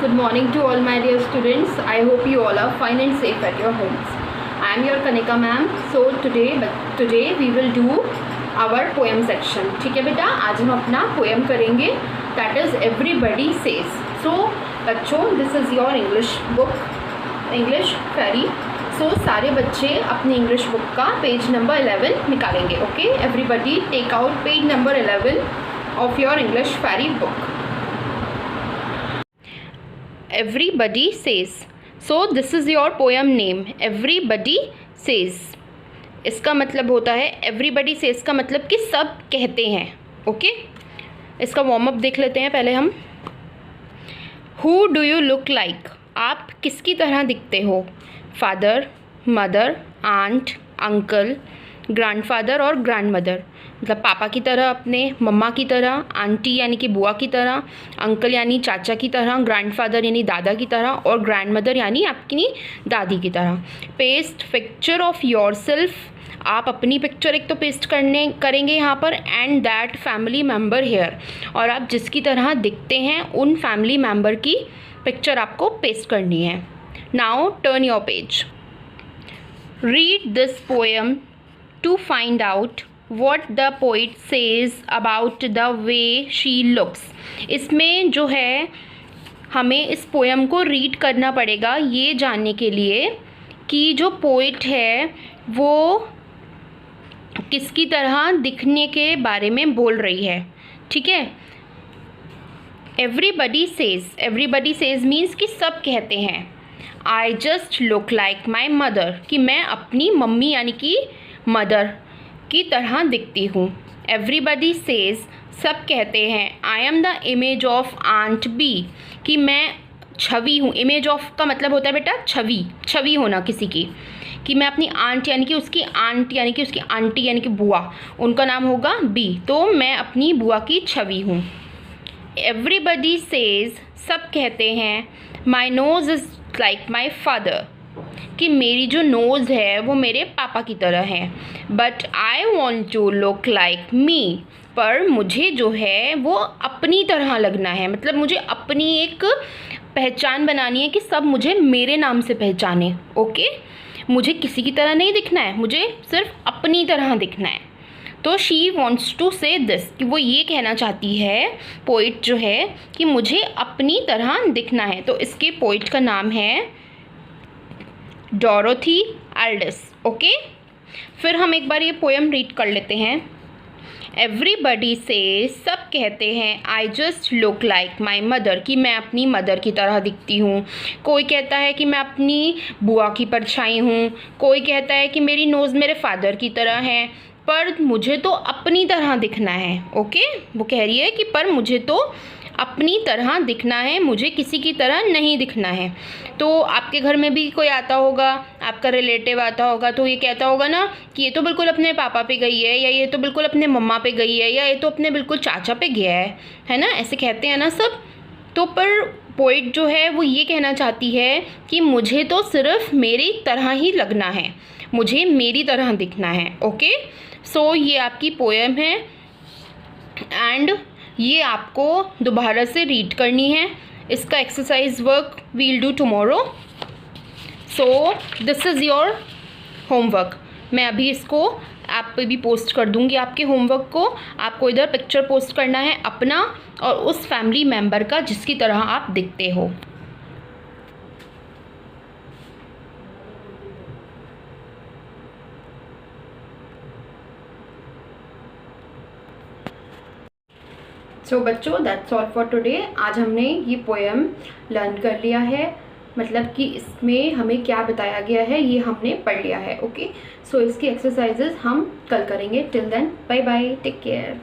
Good morning to all my dear students. I hope you all are fine and safe at your homes. I am your Kanika ma'am. So today we will do our poem section. ठीक है बेटा, आज हम अपना poem करेंगे. That is everybody says. So बच्चों, this is your English book, English fairy. So सारे बच्चे अपनी English book का पेज नंबर 11 निकालेंगे. Okay, everybody take out page number 11 of your English fairy book. Everybody says. So this is your poem name. Everybody says. इसका मतलब होता है everybody says का मतलब कि सब कहते हैं. ओके, इसका वार्म अप देख लेते हैं पहले हम. Who do you look like? आप किसकी तरह दिखते हो? Father, mother, aunt, uncle, grandfather और ग्रैंडमदर. मतलब पापा की तरह, अपने मम्मा की तरह, आंटी यानी कि बुआ की तरह, अंकल यानी चाचा की तरह, ग्रैंडफादर यानी दादा की तरह और ग्रैंडमदर यानी आपकी दादी की तरह. Paste picture of yourself. आप अपनी पिक्चर एक तो पेस्ट करेंगे यहाँ पर. And that family member here. और आप जिसकी तरह दिखते हैं उन फैमिली मेम्बर की पिक्चर आपको पेस्ट करनी है. Now turn your page. Read this poem to find out what the poet says about the way she looks. इसमें जो है हमें इस पोएम को रीड करना पड़ेगा ये जानने के लिए कि जो पोइट है वो किसकी तरह दिखने के बारे में बोल रही है. ठीक है. एवरीबडी सेज मीन्स कि सब कहते हैं. I just look like my mother, कि मैं अपनी मम्मी यानी कि मदर की तरह दिखती हूँ. एवरीबडी सेज, सब कहते हैं. I am the image of aunt B, कि मैं छवि हूँ. इमेज ऑफ का मतलब होता है बेटा छवि होना किसी की. कि मैं अपनी आंट यानी कि उसकी आंट यानी कि उसकी आंटी यानी कि बुआ, उनका नाम होगा बी, तो मैं अपनी बुआ की छवि हूँ. एवरीबडी सेज, सब कहते हैं. My nose is like my father, कि मेरी जो नोज़ है वो मेरे पापा की तरह है. But I want to look like me, पर मुझे जो है वो अपनी तरह लगना है. मतलब मुझे अपनी एक पहचान बनानी है कि सब मुझे मेरे नाम से पहचाने. ओके, मुझे किसी की तरह नहीं दिखना है, मुझे सिर्फ अपनी तरह दिखना है. तो शी वॉन्ट्स टू से दिस, कि वो ये कहना चाहती है पोइट जो है कि मुझे अपनी तरह दिखना है. तो इसके पोइट का नाम है डोरोथी एल्डस. ओके, फिर हम एक बार ये पोएम रीड कर लेते हैं. एवरीबडी से, सब कहते हैं. I just look like my mother, कि मैं अपनी मदर की तरह दिखती हूँ. कोई कहता है कि मैं अपनी बुआ की परछाई हूँ. कोई कहता है कि मेरी नोज़ मेरे फादर की तरह है, पर मुझे तो अपनी तरह दिखना है. ओके, वो कह रही है कि पर मुझे तो अपनी तरह दिखना है, मुझे किसी की तरह नहीं दिखना है. तो आपके घर में भी कोई आता होगा, आपका रिलेटिव आता होगा, तो ये कहता होगा ना कि ये तो बिल्कुल अपने पापा पे गई है, या ये तो बिल्कुल अपने मम्मा पे गई है, या ये तो अपने बिल्कुल चाचा पे गया है ना. ऐसे कहते हैं ना सब. तो पर पोइट जो है वो ये कहना चाहती है कि मुझे तो सिर्फ मेरी तरह ही लगना है, मुझे मेरी तरह दिखना है. ओके, सो ये आपकी पोएम है एंड ये आपको दोबारा से रीड करनी है. इसका exercise work will do tomorrow. So this is your homework. मैं अभी इसको ऐप पे भी पोस्ट कर दूँगी आपके होमवर्क को. आपको इधर पिक्चर पोस्ट करना है अपना और उस फैमिली मेम्बर का जिसकी तरह आप दिखते हो. सो बच्चों, दैट्स ऑल फॉर टुडे. आज हमने ये पोएम लर्न कर लिया है. मतलब कि इसमें हमें क्या बताया गया है ये हमने पढ़ लिया है. ओके, सो इसकी एक्सरसाइजेज हम कल करेंगे. Till then, bye bye, take care.